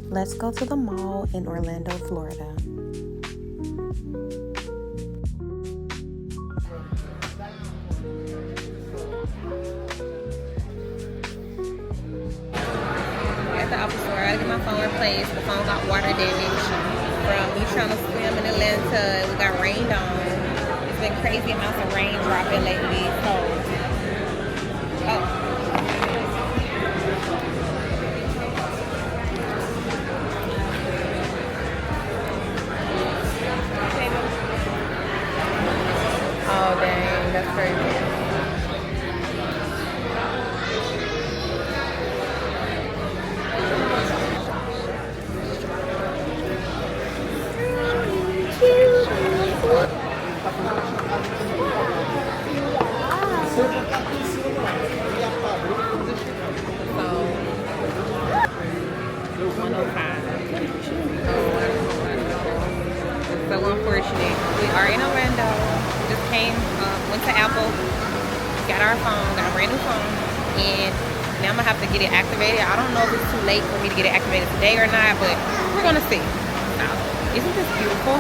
Let's go to the mall in Orlando, Florida. At the Apple Store, I gotta get my phone replaced. The phone got water damage from me trying to swim in Atlanta. We got rained on. It's been crazy amounts of rain dropping lately. So, oh. Oh dang, that's crazy. So unfortunate. We are in Orlando. Just came, went to Apple, got our phone, got a brand new phone, and now I'm gonna have to get it activated. I don't know if it's too late for me to get it activated today or not, but we're gonna see. Isn't this beautiful?